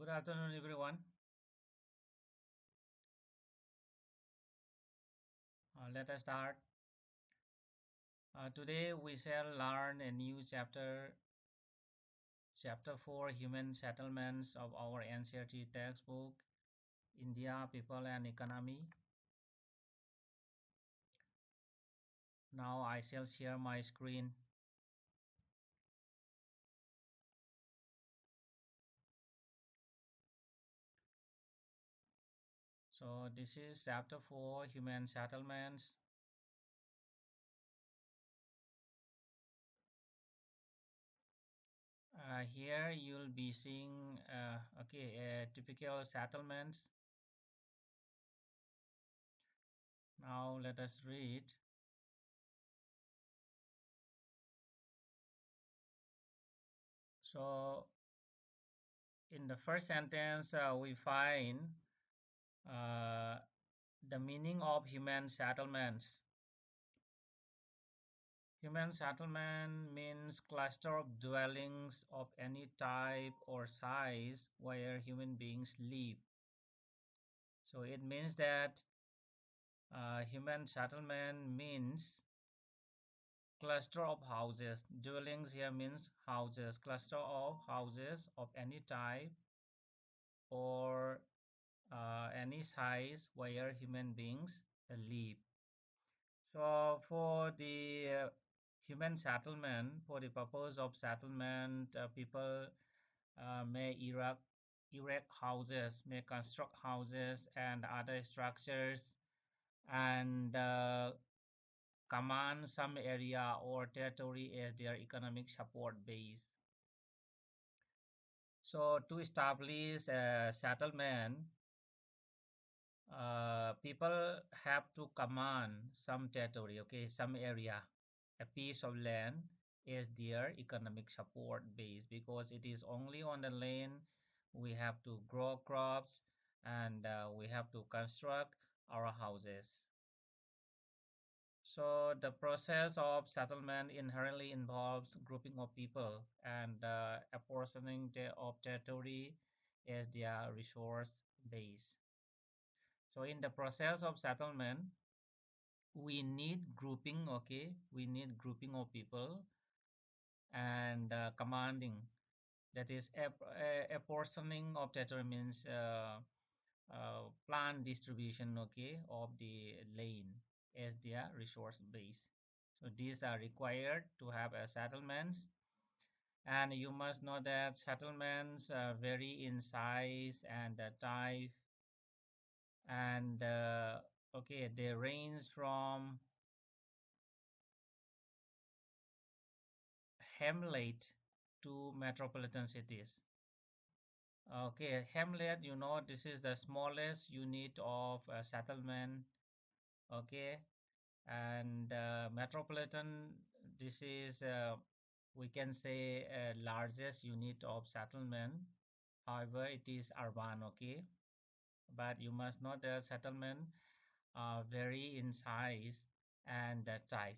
Good afternoon, everyone. Let us start. Today we shall learn a new chapter, Chapter 4, Human Settlements of our NCERT textbook, India, People and Economy. Now I shall share my screen. So this is Chapter 4, Human Settlements. Here you'll be seeing, typical settlements. Now let us read. So in the first sentence, we find uh, the meaning of human settlements. Human settlement means cluster of dwellings of any type or size where human beings live. So it means that human settlement means cluster of houses. Dwellings here means houses, cluster of houses of any type or any size where human beings live. So for the human settlement, for the purpose of settlement, people may erect houses, may construct houses and other structures, and command some area or territory as their economic support base. So to establish a settlement, people have to command some territory, okay, some area, a piece of land is their economic support base, because it is only on the land we have to grow crops and we have to construct our houses. So the process of settlement inherently involves grouping of people and apportioning of territory as their resource base. So in the process of settlement, we need grouping, okay, we need grouping of people and commanding, that is apportioning of territory means plan distribution, okay, of the land as their resource base. So these are required to have a settlements, and you must know that settlements vary in size and type, and okay, they range from hamlet to metropolitan cities. Okay, hamlet, you know, this is the smallest unit of settlement. Okay, and metropolitan, this is we can say largest unit of settlement. However, it is urban, okay, but you must know the settlement vary in size and type,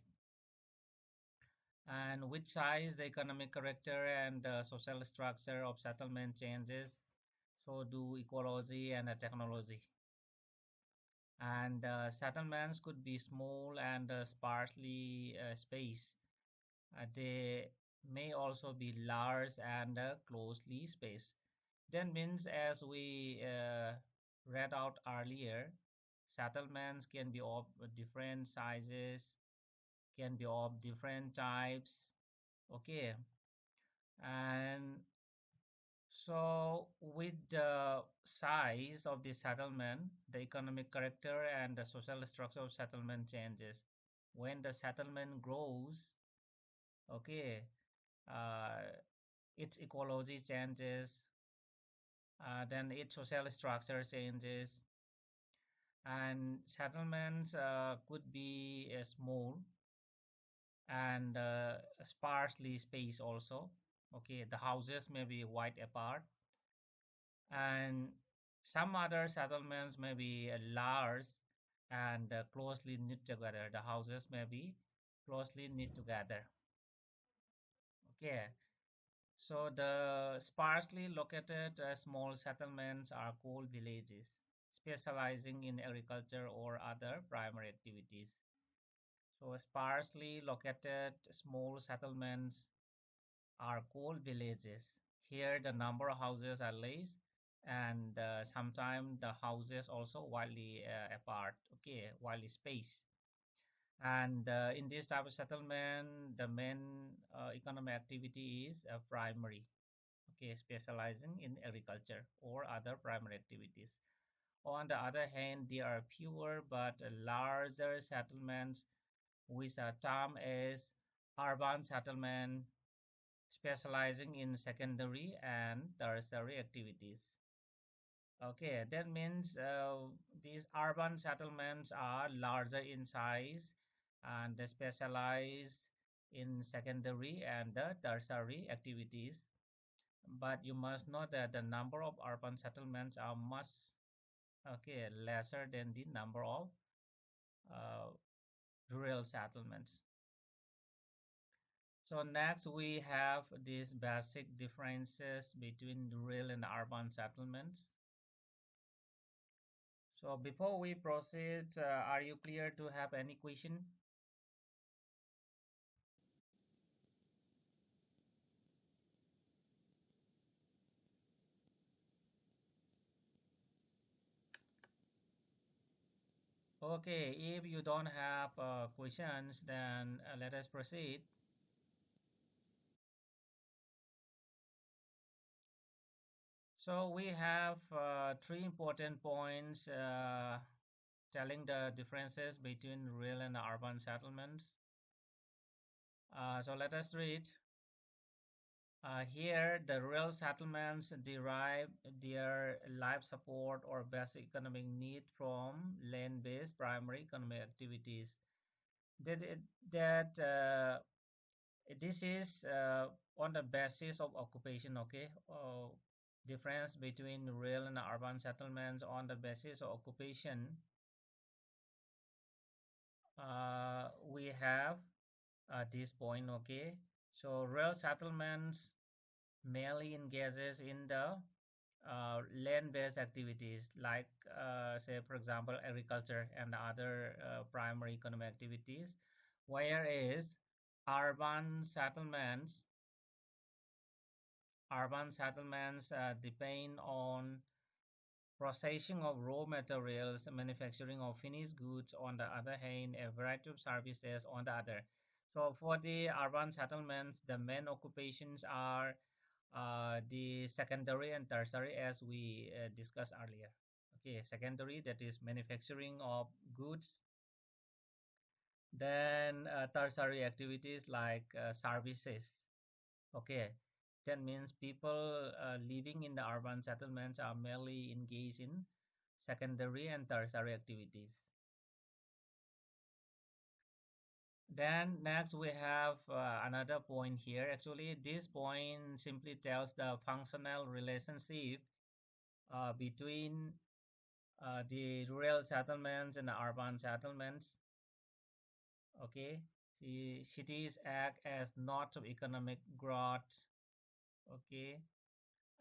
and with size the economic character and the social structure of settlement changes, so do ecology and technology. And settlements could be small and sparsely spaced. They may also be large and closely spaced. That means, as we read out earlier, settlements can be of different sizes, can be of different types. Okay, and so with the size of the settlement, the economic character and the social structure of settlement changes. When the settlement grows, okay, uh, its ecology changes, then its social structure changes, and settlements could be small and sparsely spaced also. Okay, the houses may be wide apart, and some other settlements may be large and closely knit together. The houses may be closely knit together. Okay, So the sparsely located small settlements are called villages, specializing in agriculture or other primary activities. So sparsely located small settlements are called villages. Here the number of houses are less, and sometimes the houses also widely apart, okay, widely spaced. And in this type of settlement, the main economic activity is primary, okay, specializing in agriculture or other primary activities. On the other hand, there are fewer but larger settlements which are termed as urban settlement, specializing in secondary and tertiary activities. Okay, that means these urban settlements are larger in size and they specialize in secondary and the tertiary activities. But you must know that the number of urban settlements are much, okay, lesser than the number of uh, rural settlements. So next we have these basic differences between rural and urban settlements. So before we proceed, are you clear to have any question? Okay, if you don't have questions, then let us proceed. So we have three important points telling the differences between rural and urban settlements. So let us read. Here, the rural settlements derive their life support or basic economic need from land-based primary economic activities. That, that this is on the basis of occupation, okay? Difference between rural and urban settlements on the basis of occupation. We have this point, okay? So rural settlements mainly engages in the land-based activities like say for example agriculture and other primary economic activities, whereas urban settlements urban settlements depend on processing of raw materials, manufacturing of finished goods on the other hand, a variety of services on the other. So for the urban settlements, the main occupations are the secondary and tertiary as we discussed earlier. Okay, secondary, that is manufacturing of goods. Then tertiary activities like services. Okay, that means people living in the urban settlements are mainly engaged in secondary and tertiary activities. Then next we have another point here. Actually, this point simply tells the functional relationship between the rural settlements and the urban settlements. Okay, the cities act as nodes of economic growth. Okay,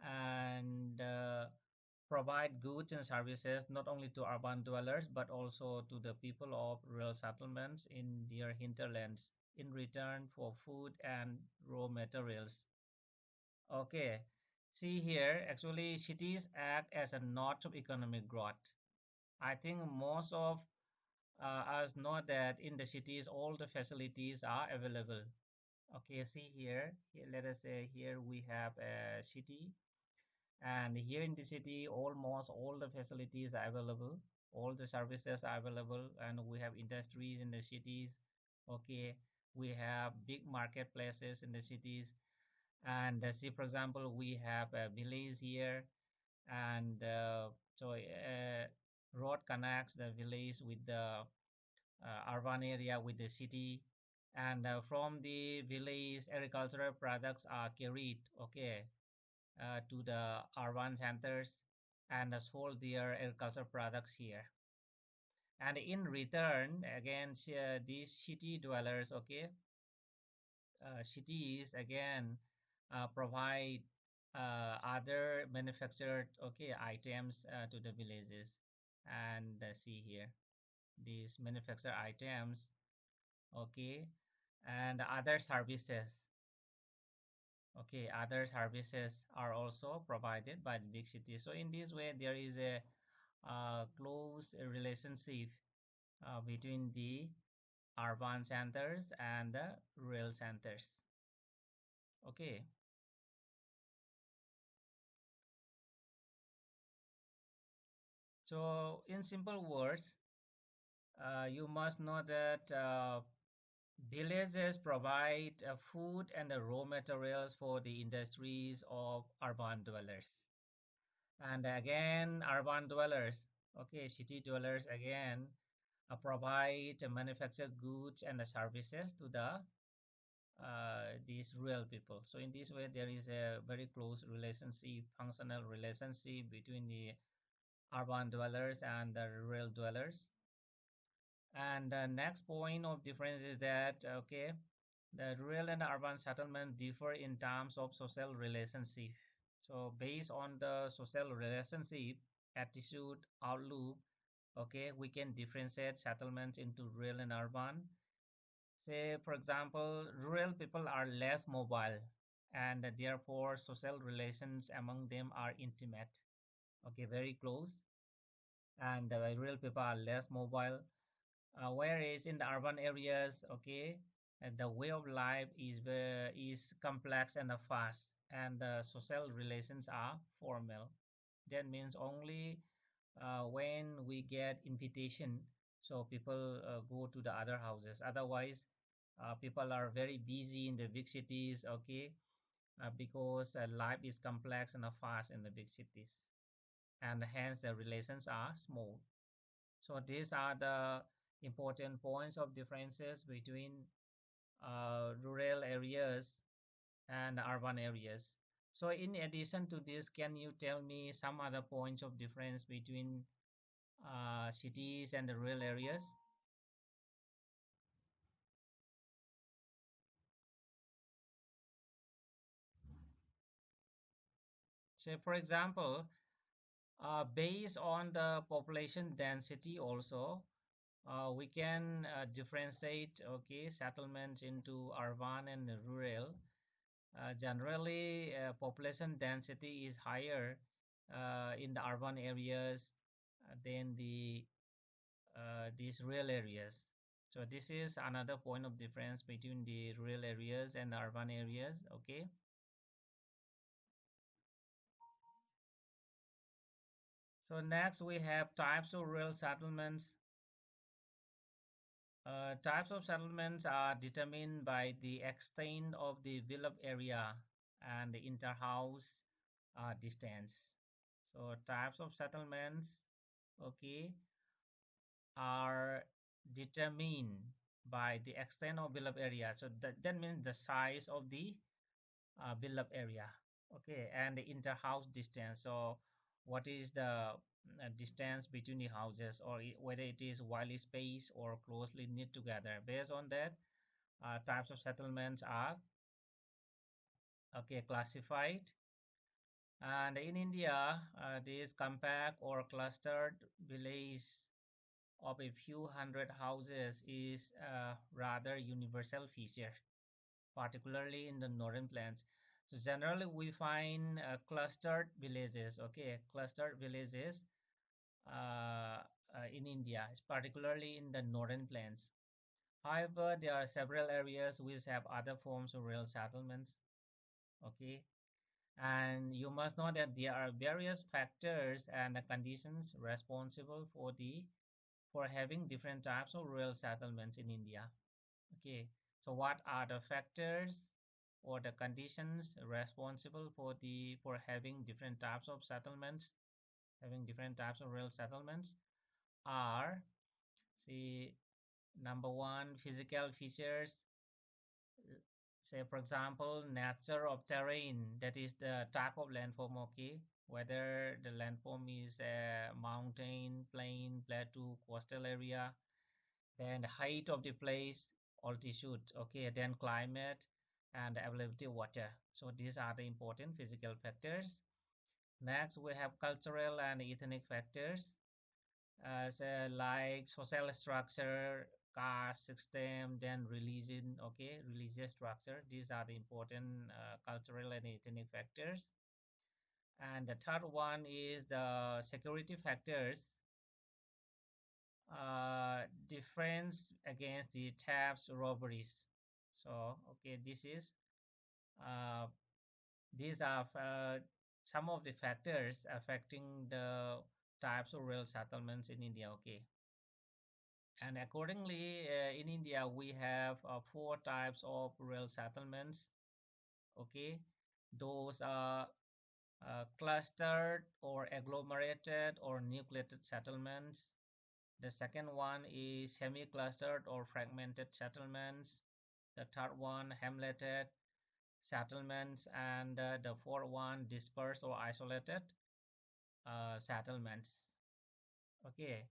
and provide goods and services not only to urban dwellers but also to the people of rural settlements in their hinterlands in return for food and raw materials. Okay, see here, actually cities act as a node of economic growth. I think most of us know that in the cities all the facilities are available. Okay, see here, let us say here we have a city, and here in the city almost all the facilities are available, all the services are available, and we have industries in the cities. Okay, we have big marketplaces in the cities, and see for example we have a village here, and so road connects the village with the urban area with the city, and from the village agricultural products are carried, okay, to the urban centers and sold their agricultural products here. And in return, again, these city dwellers, okay, cities again provide other manufactured okay items to the villages. And see here these manufactured items, okay, and other services, okay, other services are also provided by the big cities. So in this way there is a close relationship between the urban centers and the rural centers. Okay, so in simple words, you must know that villages provide food and raw materials for the industries of urban dwellers. And again, urban dwellers, okay, city dwellers again provide manufactured goods and services to the these rural people. So in this way, there is a very close relationship, functional relationship between the urban dwellers and the rural dwellers. And the next point of difference is that, okay, the rural and urban settlement differ in terms of social relationship. So based on the social relationship, attitude, outlook, okay, we can differentiate settlements into rural and urban. Say, for example, rural people are less mobile and therefore social relations among them are intimate, okay, very close. And rural people are less mobile, whereas in the urban areas, okay, the way of life is complex and fast, and the social relations are formal. That means only when we get invitation, so people go to the other houses. Otherwise, people are very busy in the big cities, okay, because life is complex and fast in the big cities, and hence the relations are small. So these are the important points of differences between rural areas and urban areas. So in addition to this, can you tell me some other points of difference between cities and the rural areas? So for example, based on the population density also, we can differentiate, okay, settlements into urban and rural. Generally, population density is higher in the urban areas than these rural areas. So this is another point of difference between the rural areas and the urban areas. Okay. So next we have types of rural settlements. Types of settlements are determined by the extent of the developed area and the interhouse distance. So types of settlements, okay, are determined by the extent of built-up area. So that means the size of the built-up area, okay, and the inter-house distance. So what is the distance between the houses, or whether it is widely spaced or closely knit together. Based on that, types of settlements are okay classified. And in India, this compact or clustered village of a few hundred houses is a rather universal feature, particularly in the northern plains. So generally, we find clustered villages, okay, clustered villages in India, particularly in the northern plains. However, there are several areas which have other forms of rural settlements, okay, and you must know that there are various factors and conditions responsible for having different types of rural settlements in India. Okay, so what are the factors or the conditions responsible for having different types of settlements, having different types of rural settlements are, see, number one, physical features. Say, for example, nature of terrain, that is the type of landform, okay, whether the landform is a mountain, plain, plateau, coastal area, then the height of the place, altitude, okay, then climate, and availability of water. So these are the important physical factors. Next, we have cultural and ethnic factors, like social structure, caste system, then religion. Okay, religious structure. These are the important cultural and ethnic factors. And the third one is the security factors, defense against the thefts, robberies. So, okay, uh, these are some of the factors affecting the types of rural settlements in India. Okay, and accordingly, in India we have four types of rural settlements. Okay, those are clustered or agglomerated or nucleated settlements. The second one is semi-clustered or fragmented settlements. The third one, hamleted settlements, and the fourth one, dispersed or isolated settlements. Okay.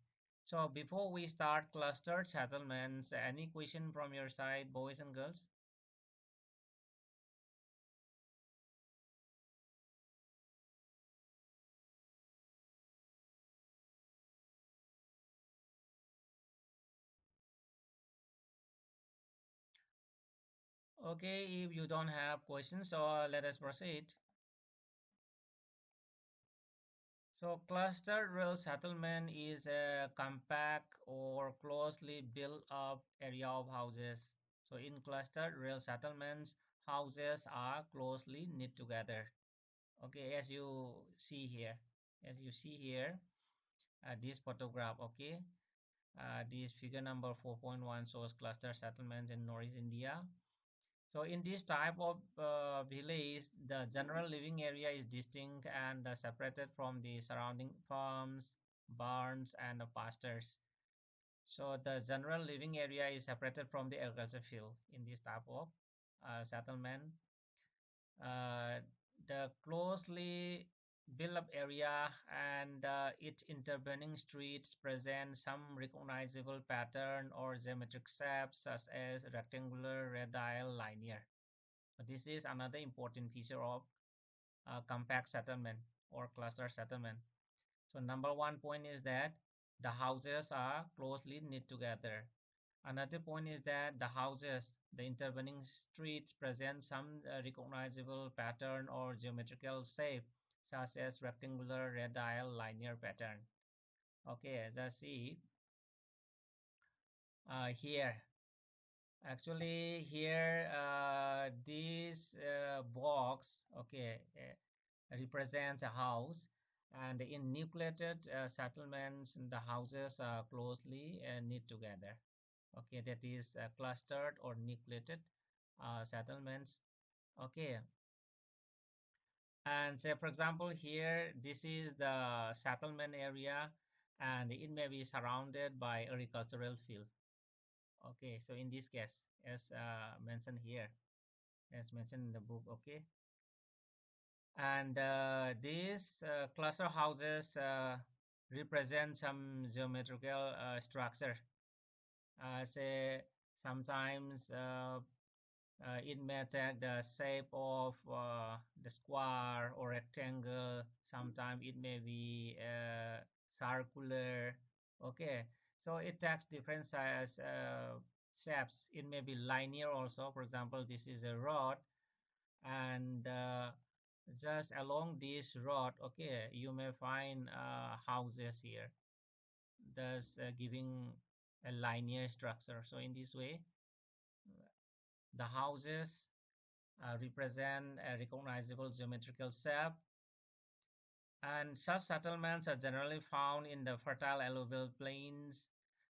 So before we start clustered settlements, any question from your side, boys and girls? Okay, if you don't have questions, so let us proceed. So clustered rural settlement is a compact or closely built up area of houses. So in clustered rural settlements, houses are closely knit together. Okay, as you see here, this photograph. Okay, this figure number 4.1 shows cluster settlements in Northeast India. So in this type of village, the general living area is distinct and separated from the surrounding farms, barns, and pastures. So the general living area is separated from the agriculture field in this type of settlement. Uh, the closely built up area and its intervening streets present some recognizable pattern or geometric shapes such as rectangular, radial, linear. So this is another important feature of compact settlement or cluster settlement. So number one point is that the houses are closely knit together. Another point is that the intervening streets present some recognizable pattern or geometrical shape, such as rectangular, radial, linear pattern. Okay, as I see here, actually here this box, okay, represents a house, and in nucleated settlements, the houses are closely knit together. Okay, that is clustered or nucleated settlements. Okay, and say for example here this is the settlement area, and it may be surrounded by agricultural field. Okay, so in this case, as mentioned here, as mentioned in the book. Okay, and these cluster houses represent some geometrical structure. Say sometimes it may take the shape of the square or rectangle. Sometimes it may be circular. Okay, so it takes different size shapes. It may be linear also. For example, this is a road, and just along this road, okay, you may find houses here, thus giving a linear structure. So in this way, the houses represent a recognizable geometrical shape, and such settlements are generally found in the fertile alluvial plains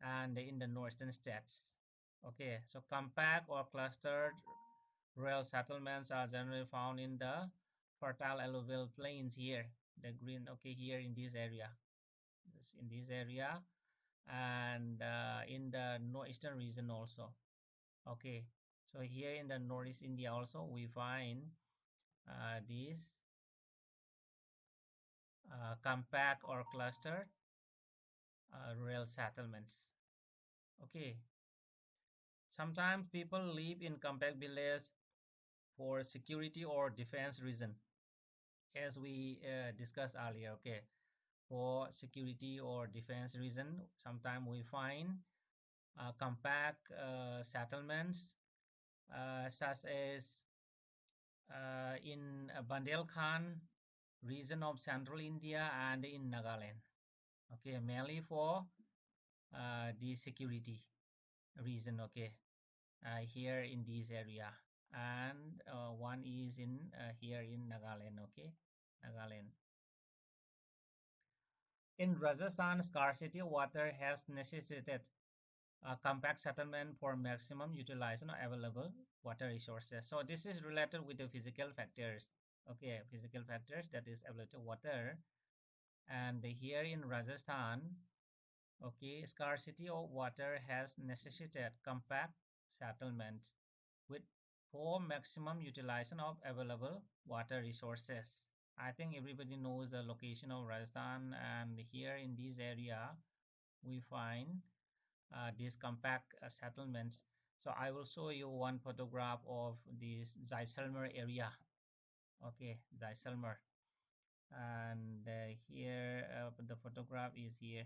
and in the northern states. Okay, so compact or clustered rural settlements are generally found in the fertile alluvial plains here, the green, okay, here in this area, in this area, and in the northeastern region also. Okay, so here in the northeast India also we find these compact or clustered rural settlements. Okay, sometimes people live in compact villages for security or defense reason, as we discussed earlier. Okay, for security or defense reason, sometimes we find compact settlements such as in Bundelkhand region of central India and in Nagaland. Okay, mainly for the security reason. Okay, here in this area, and one is in here in Nagaland. Okay, Nagaland. In Rajasthan, scarcity of water has necessitated a compact settlement for maximum utilization of available water resources. So this is related with the physical factors. Okay, physical factors, that is available water. And here in Rajasthan, okay, scarcity of water has necessitated compact settlement with for maximum utilization of available water resources. I think everybody knows the location of Rajasthan, and here in this area we find these compact settlements. So I will show you one photograph of this Jaisalmer area. Okay, Jaisalmer, and here the photograph is here.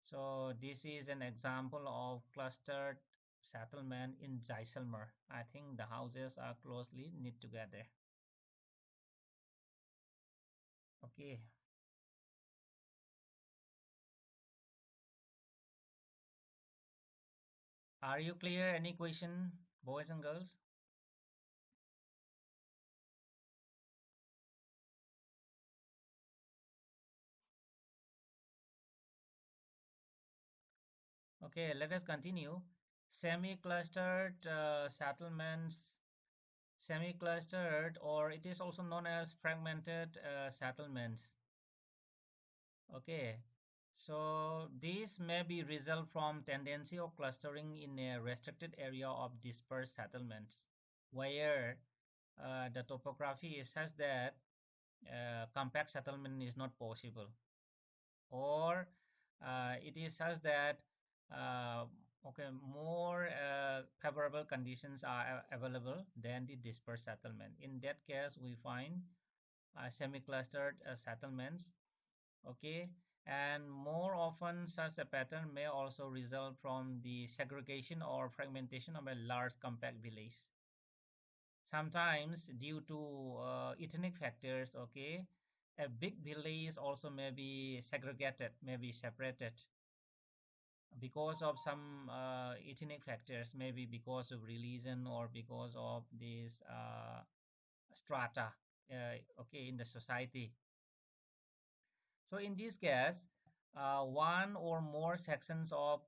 So this is an example of clustered settlement in Jaisalmer. I think the houses are closely knit together. Okay. Are you clear? Any question, boys and girls? Okay, let us continue. Semi-clustered settlements, semi-clustered, or it is also known as fragmented settlements. Okay, so these may be result from tendency of clustering in a restricted area of dispersed settlements, where the topography is such that compact settlement is not possible, or it is such that uh, okay, more favorable conditions are available than the dispersed settlement. In that case, we find semi-clustered settlements. Okay, and more often such a pattern may also result from the segregation or fragmentation of a large compact village, sometimes due to ethnic factors. Okay, a big village also may be segregated, may be separated because of some ethnic factors, maybe because of religion or because of this strata, okay, in the society. So in this case, one or more sections of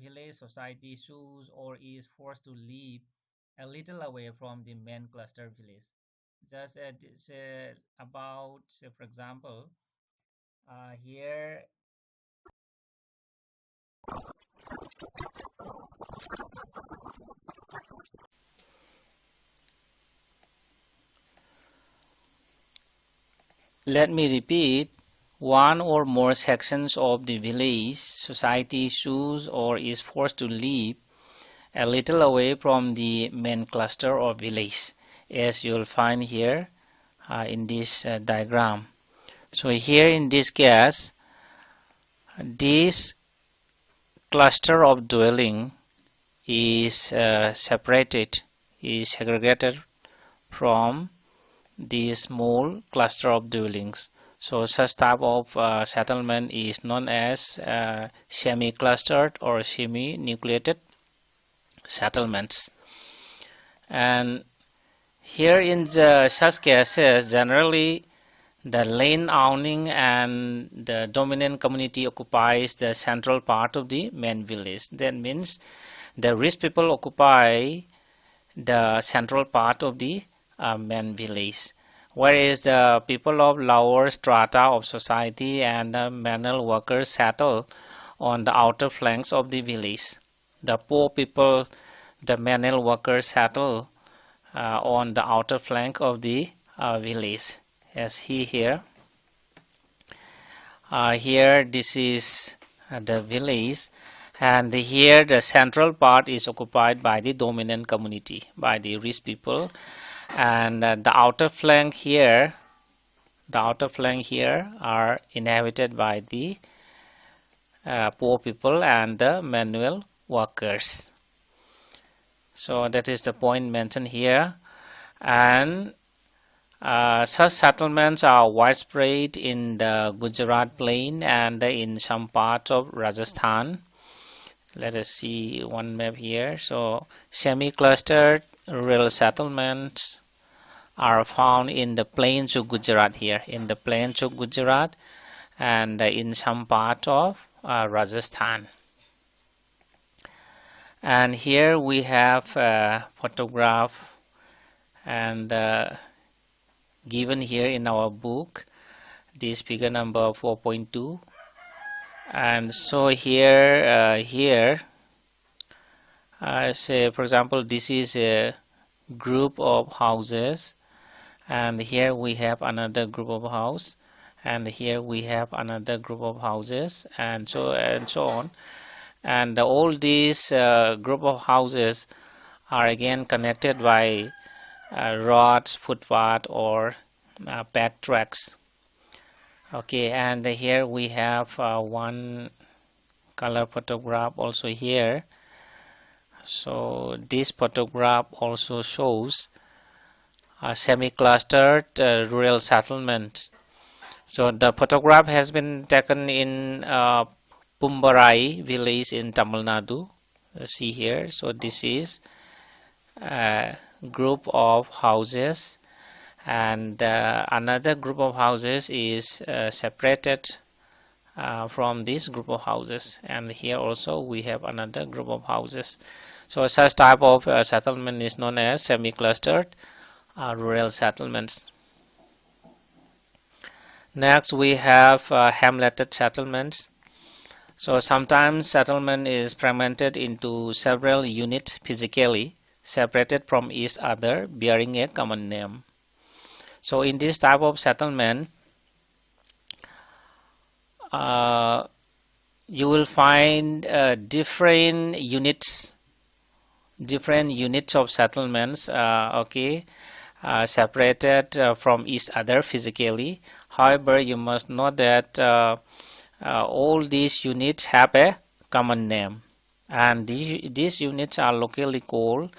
village society choose or is forced to live a little away from the main cluster village. Just say about, say, for example, here. Let me repeat. One or more sections of the village society choose or is forced to live a little away from the main cluster or village, as you'll find here in this diagram. So here in this case, this cluster of dwelling is separated, is segregated from the small cluster of dwellings. So such type of settlement is known as semi-clustered or semi-nucleated settlements. And here in such cases, generally the land owning and the dominant community occupies the central part of the main village. That means the rich people occupy the central part of the main village, whereas the people of lower strata of society and the manual workers settle on the outer flanks of the village. The poor people, the manual workers, settle on the outer flank of the village, as here. Here this is the village, and here the central part is occupied by the dominant community, by the rich people, and the outer flank here are inhabited by the poor people and the manual workers. So that is the point mentioned here. And such settlements are widespread in the Gujarat plain and in some parts of Rajasthan. Let us see one map here. So semi-clustered rural settlements are found in the plains of Gujarat here, in the plains of Gujarat and in some part of Rajasthan. And here we have a photograph and given here in our book, this figure number 4.2. And so here say for example, this is a group of houses, and here we have another group of house, and here we have another group of houses, and so on. And all these group of houses are again connected by roads, footpath, or back tracks. Okay, and here we have one color photograph also here. So this photograph also shows a semi-clustered rural settlement. So the photograph has been taken in Pumbarai village in Tamil Nadu. See here. So this is a group of houses, and another group of houses is separated from this group of houses, and here also we have another group of houses. So such type of settlement is known as semi-clustered rural settlements. Next we have hamlet settlements. So sometimes settlement is fragmented into several units physically separated from each other, bearing a common name. So in this type of settlement, you will find different units of settlements, separated from each other physically. However, you must know that all these units have a common name, and these units are locally called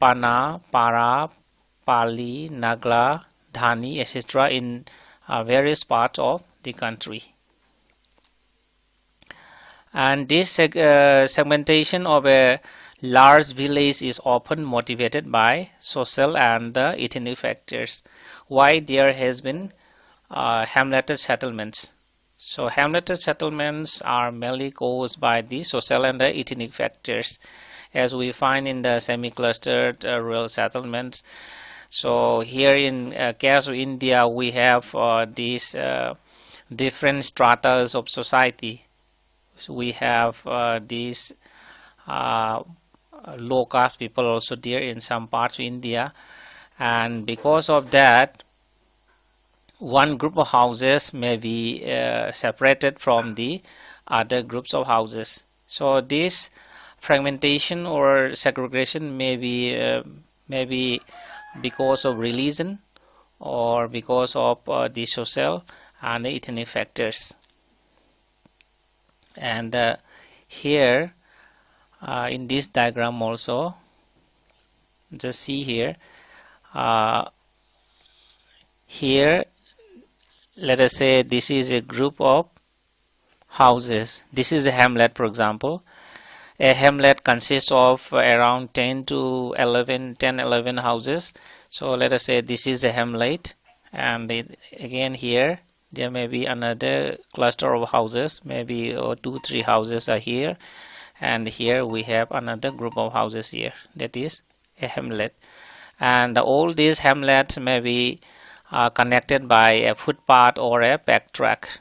Pana, Para, Pali, Nagla, Dhani, etc. in various parts of the country. And this segmentation of a large village is often motivated by social and ethnic factors. Why there has been hamlet settlements? So hamlet settlements are mainly caused by the social and the ethnic factors, as we find in the semi-clustered rural settlements. So here in case of India, we have these different stratas of society. So we have these low caste people also there in some parts of India, and because of that, one group of houses may be separated from the other groups of houses. So this fragmentation or segregation may be because of religion or because of the social and ethnic factors. And here in this diagram also, just see here, here let us say this is a group of houses. This is a hamlet, for example. A hamlet consists of around 10 to 11 houses. So let us say this is a hamlet, and again here there may be another cluster of houses, maybe 2-3 houses are here, and here we have another group of houses here. That is a hamlet, and all these hamlets may be connected by a footpath or a backtrack.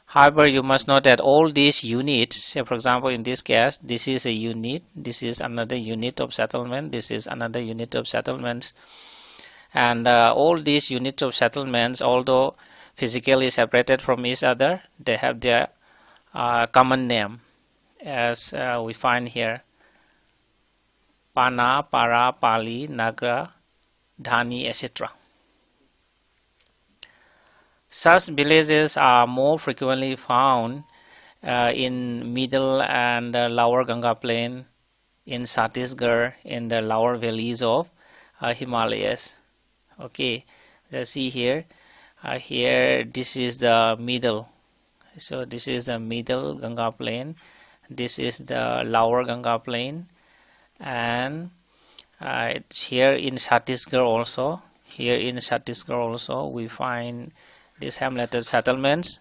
However, you must know that all these units, say for example in this case, this is a unit, this is another unit of settlement, this is another unit of settlements, and all these units of settlements, although physically separated from each other, they have their common name, as we find here: Pana, Para, Pali, Nagra, Dhani, etc. Such villages are more frequently found in middle and lower Ganga plain, in Chhattisgarh, in the lower valleys of Himalayas. Okay, let's see here. Here, this is the middle. So this is the middle Ganga plain. This is the lower Ganga plain, and here in Chhattisgarh also. Here in Chhattisgarh also we find these Hamlet settlements,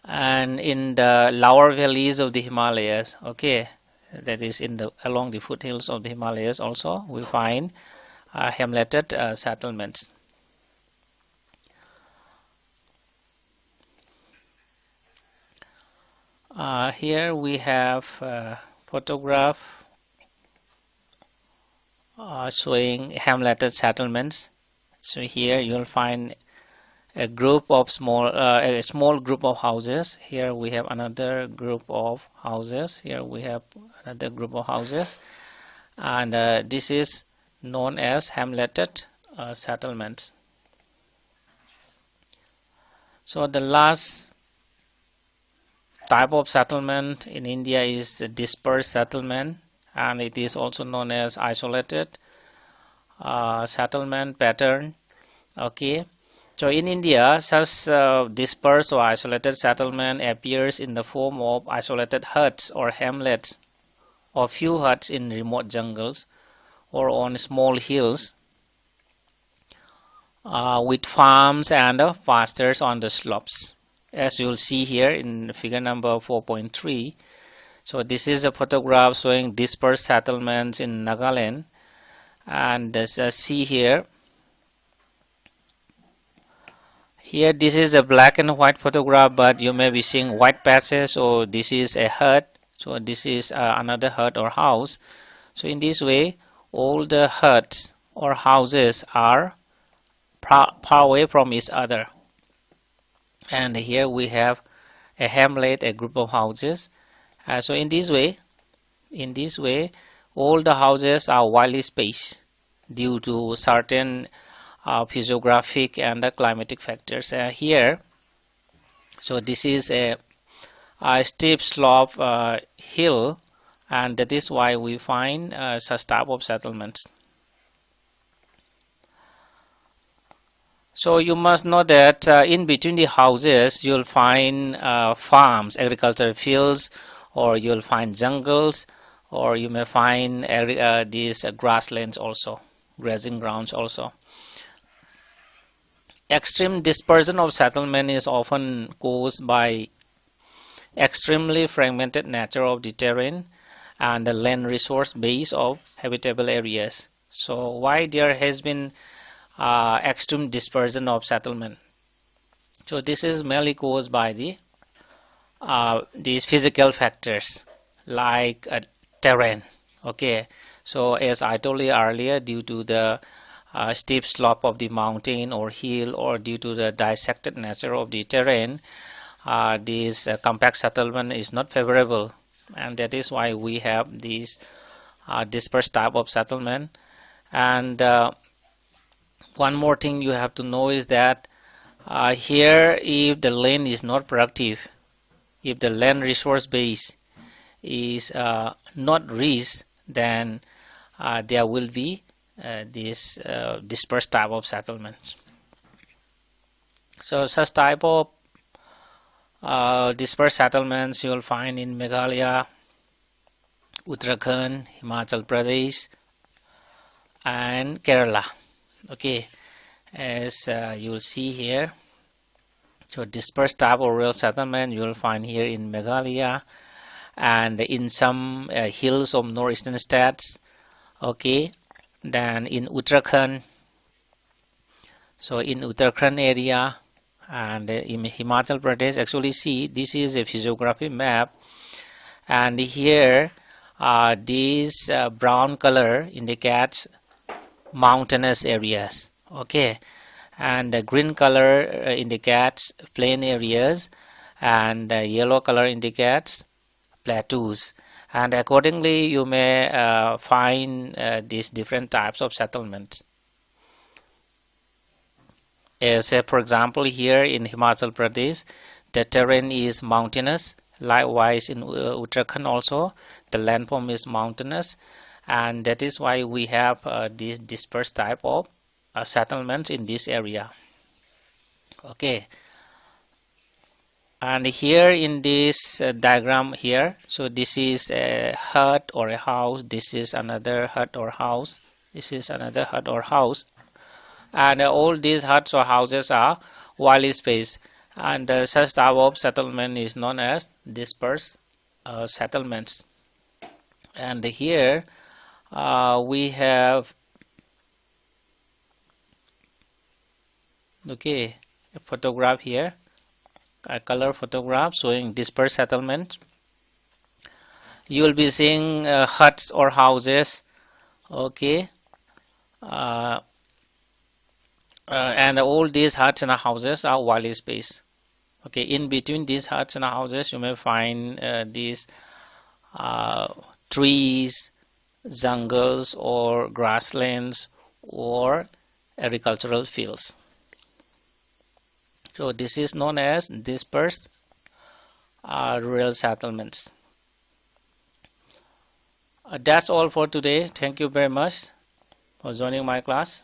and in the lower valleys of the Himalayas. Okay, that is in the along the foothills of the Himalayas also we find Hamleted settlements. Here we have a photograph showing Hamleted settlements. So here you will find a group of a small group of houses. Here we have another group of houses. Here we have another group of houses, and this is known as Hamleted settlements. So the last type of settlement in India is the dispersed settlement, and it is also known as isolated settlement pattern. Okay, so in India, such dispersed or isolated settlement appears in the form of isolated huts or hamlets, or few huts in remote jungles or on small hills, with farms and pastures on the slopes, as you will see here in figure number 4.3. So this is a photograph showing dispersed settlements in Nagaland, and as you see here, this is a black and white photograph, but you may be seeing white patches. So this is a hut, so this is another hut or house. So in this way, all the huts or houses are far away from each other. And here we have a hamlet, a group of houses. So in this way, all the houses are widely spaced due to certain physiographic and climatic factors. Here, so this is a steep slope hill, and that is why we find such type of settlements. So you must know that in between the houses you'll find farms, agricultural fields, or you'll find jungles, or you may find these grasslands also, grazing grounds also. Extreme dispersion of settlement is often caused by extremely fragmented nature of the terrain and the land resource base of habitable areas. So why there has been extreme dispersion of settlement? So this is mainly caused by these physical factors like terrain. Okay, so as I told you earlier, due to the steep slope of the mountain or hill, or due to the dissected nature of the terrain, this compact settlement is not favorable, and that is why we have these dispersed type of settlement. And one more thing you have to know is that here, if the land is not productive, if the land resource base is not rich, then there will be this dispersed type of settlements. So such type of dispersed settlements you will find in Meghalaya, Uttarakhand, Himachal Pradesh, and Kerala. Okay, as you will see here, so dispersed type of rural settlement you will find here in Meghalaya and in some hills of northeastern states. Okay, then in Uttarakhand, so in Uttarakhand area, and in Himachal Pradesh. Actually, see, this is a physiography map, and here this brown color indicates mountainous areas. Okay, and the green color indicates plain areas, and the yellow color indicates plateaus. and accordingly you may find these different types of settlements. As for example, here in Himachal Pradesh, the terrain is mountainous. Likewise, in Uttarakhand also, the landform is mountainous, and that is why we have this dispersed type of settlements in this area. Okay, and here in this diagram here, so this is a hut or a house, this is another hut or house, this is another hut or house, and all these huts or houses are wildly spaced, and such type of settlement is known as dispersed settlements. And here we have a photograph here, a color photograph showing dispersed settlement. You will be seeing huts or houses, and all these huts and houses are wildly spaced. In between these huts and houses you may find these trees, jungles or grasslands or agricultural fields. So this is known as dispersed rural settlements. That's all for today. Thank you very much for joining my class.